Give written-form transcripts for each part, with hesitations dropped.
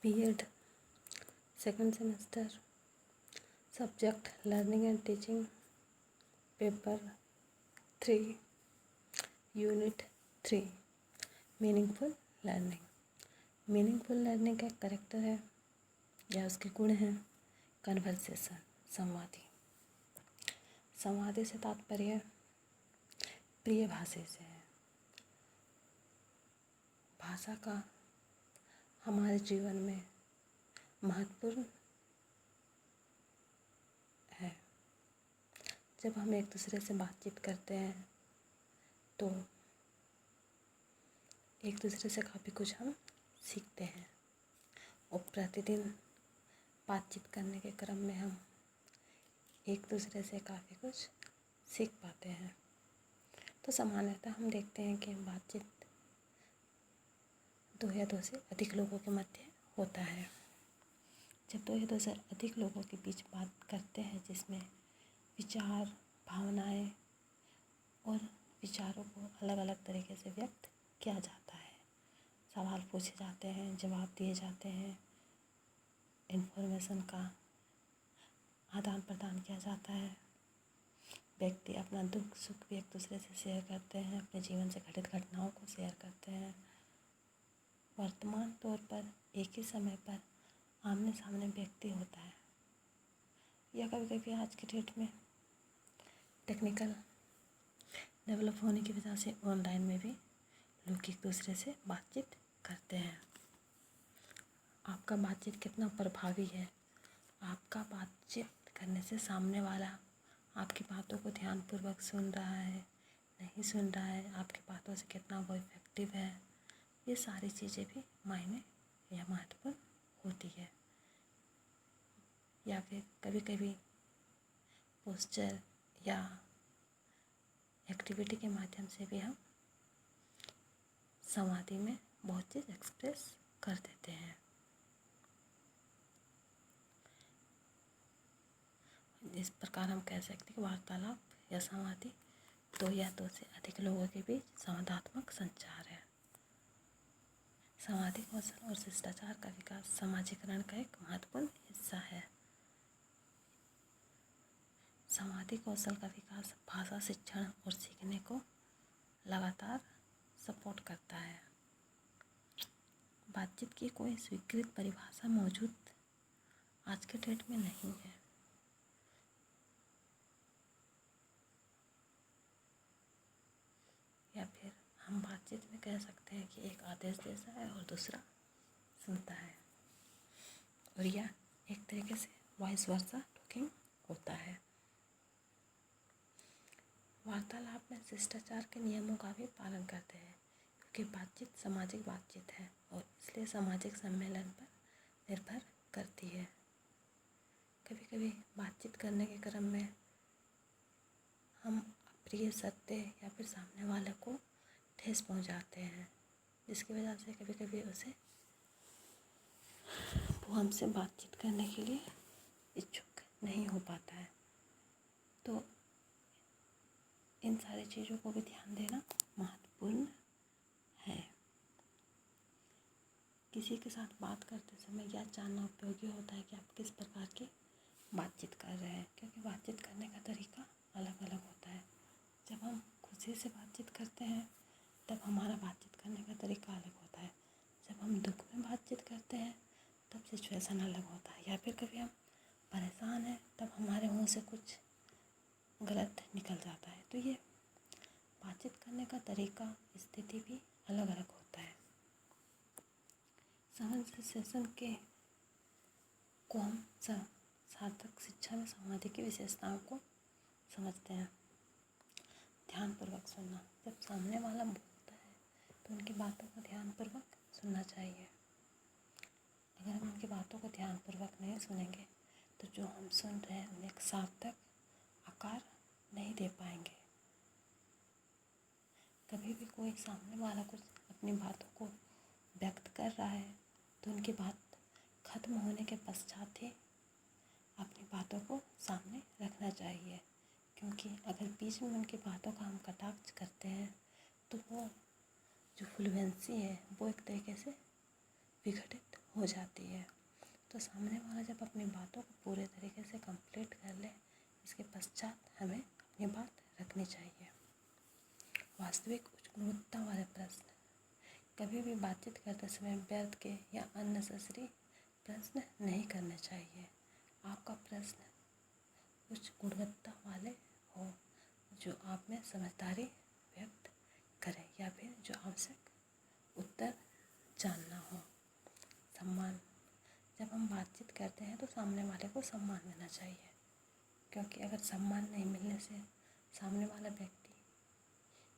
B.Ed second semester, subject learning and teaching, paper 3, unit 3, meaningful learning. Meaningful learning का character है या उसके गुण हैं कन्वर्सेशन, संवादी। संवादी से तात्पर्य प्रिय भाषा से है। भाषा का हमारे जीवन में महत्वपूर्ण है। जब हम एक दूसरे से बातचीत करते हैं तो एक दूसरे से काफ़ी कुछ हम सीखते हैं और प्रतिदिन बातचीत करने के क्रम में हम एक दूसरे से काफ़ी कुछ सीख पाते हैं। तो सामान्यतः हम देखते हैं कि बातचीत दो या दो से अधिक लोगों के मध्य होता है। जब दो या दो से अधिक लोगों के बीच बात करते हैं जिसमें विचार, भावनाएं और विचारों को अलग अलग तरीके से व्यक्त किया जाता है, सवाल पूछे जाते हैं, जवाब दिए जाते हैं, इन्फॉर्मेशन का आदान प्रदान किया जाता है, व्यक्ति अपना दुख सुख भी एक दूसरे से शेयर करते हैं, अपने जीवन से घटित घटनाओं को शेयर करते हैं। वर्तमान तौर पर एक ही समय पर आमने सामने व्यक्ति होता है या कभी कभी आज के डेट में टेक्निकल डेवलप होने की वजह से ऑनलाइन में भी लोग एक दूसरे से बातचीत करते हैं। आपका बातचीत कितना प्रभावी है, आपका बातचीत करने से सामने वाला आपकी बातों को ध्यानपूर्वक सुन रहा है, नहीं सुन रहा है, आपकी बातों से कितना वो इफेक्टिव है, ये सारी चीज़ें भी मायने या महत्वपूर्ण होती है। या फिर कभी कभी पोस्चर या एक्टिविटी के माध्यम से भी हम संवादी में बहुत चीज़ एक्सप्रेस कर देते हैं। इस प्रकार हम कह सकते हैं कि वार्तालाप या संवादी दो या दो से अधिक लोगों के बीच संवादात्मक संचार है। संवादी कौशल और शिष्टाचार का विकास समाजीकरण का एक महत्वपूर्ण हिस्सा है। संवादी कौशल का विकास भाषा शिक्षण और सीखने को लगातार सपोर्ट करता है। बातचीत की कोई स्वीकृत परिभाषा मौजूद आज के डेट में नहीं है। या फिर हम बातचीत में कह सकते हैं कि एक आदेश देता है और दूसरा सुनता है, और यह एक तरीके से वॉइस वर्सा टॉकिंग होता है। वार्तालाप में शिष्टाचार के नियमों का भी पालन करते हैं क्योंकि बातचीत सामाजिक बातचीत है और इसलिए सामाजिक सम्मेलन पर निर्भर करती है। कभी कभी बातचीत करने के क्रम में हम अप्रिय सत्य या फिर सामने वाले को ठेस पहुंचाते हैं, जिसकी वजह से कभी कभी वो हमसे बातचीत करने के लिए इच्छुक नहीं हो पाता है। तो इन सारी चीज़ों को भी ध्यान देना महत्वपूर्ण है। किसी के साथ बात करते समय यह जानना उपयोगी होता है कि आप किस प्रकार की बातचीत कर रहे हैं, क्योंकि बातचीत करने का तरीका अलग अलग होता है। जब हम खुशी से बातचीत करते हैं तब हमारा बातचीत करने का तरीका अलग होता है। जब हम दुख में बातचीत करते हैं तब सिचुएशन अलग होता है। या फिर कभी हम परेशान हैं तब हमारे मुंह से कुछ गलत निकल जाता है। तो ये बातचीत करने का तरीका, स्थिति भी अलग अलग होता है। कन्वर्सेशन के को हम सार्थक शिक्षा में संवादी की विशेषताओं को समझते हैं। ध्यानपूर्वक सुनना, जब सामने वाला बोलता है तो उनकी बातों को ध्यानपूर्वक सुनना चाहिए। अगर हम उनकी बातों को ध्यानपूर्वक नहीं सुनेंगे तो जो हम सुन रहे हैं उन्हें एक सार्थक आकार नहीं दे पाएंगे। कभी भी कोई सामने वाला कुछ अपनी बातों को व्यक्त कर रहा है तो उनकी बात खत्म होने के पश्चात ही अपनी बातों को सामने रखना चाहिए, क्योंकि अगर बीच में उनकी बातों का हम कटाक्ष करते हैं तो वो जो फ्लुएंसी है वो एक तरीके से विघटित हो जाती है। तो सामने वाला जब अपनी बातों को पूरे तरीके से कंप्लीट कर ले, इसके पश्चात हमें अपनी बात रखनी चाहिए। वास्तविक उच्च गुणवत्ता वाले प्रश्न कभी भी बातचीत करते समय व्यर्थ के या अननेसेसरी प्रश्न नहीं करने चाहिए। आपका प्रश्न उच्च गुणवत्ता वाले हो, जो आप में समझदारी व्यक्त करें या फिर जो आवश्यक उत्तर जानना हो। सम्मान, जब हम बातचीत करते हैं तो सामने वाले को सम्मान देना चाहिए, क्योंकि अगर सम्मान नहीं मिलने से सामने वाला व्यक्ति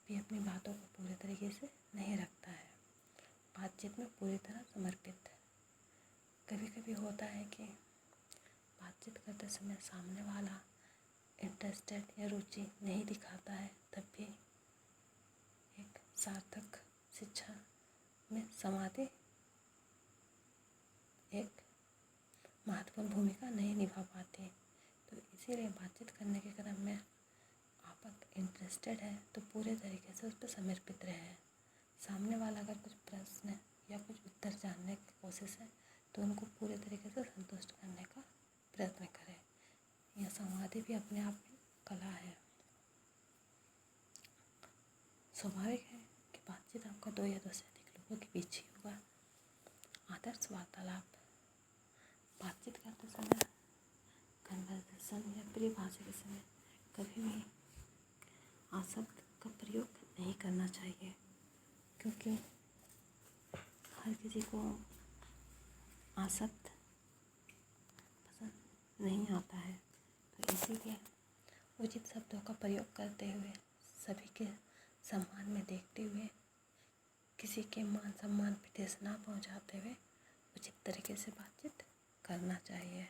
भी अपनी बातों को पूरे तरीके से नहीं रखता है। बातचीत में पूरी तरह समर्पित। कभी कभी होता है कि बातचीत करते समय सामने वाला इंटरेस्टेड या रुचि नहीं दिखाता है, तब भी एक सार्थक शिक्षा में समाधि एक महत्वपूर्ण भूमिका नहीं निभा पाती। तो इसीलिए बातचीत करने के क्रम में आप इंटरेस्टेड है तो पूरे तरीके से उस पर समर्पित रहे। सामने वाला अगर कुछ प्रश्न या कुछ उत्तर जानने की कोशिश है तो उनको पूरे तरीके से संतुष्ट करने का प्रयत्न करें। यह समाधि भी अपने आप में कला है। स्वाभाविक है कि बातचीत आपका 2 या 2 से अधिक लोगों के बीच ही होगा। आदर्श वार्तालाप, बातचीत करते समय, कन्वर्सेशन या परिभाषा के समय कभी भी आशब्द का प्रयोग नहीं करना चाहिए, क्योंकि हर किसी को आशब्द पसंद नहीं आता है। तो इसीलिए उचित शब्दों का प्रयोग करते हुए, सभी के सम्मान में देखते हुए, किसी के मान सम्मान पे ठेस ना पहुंचाते हुए उचित तरीके से बातचीत करना चाहिए।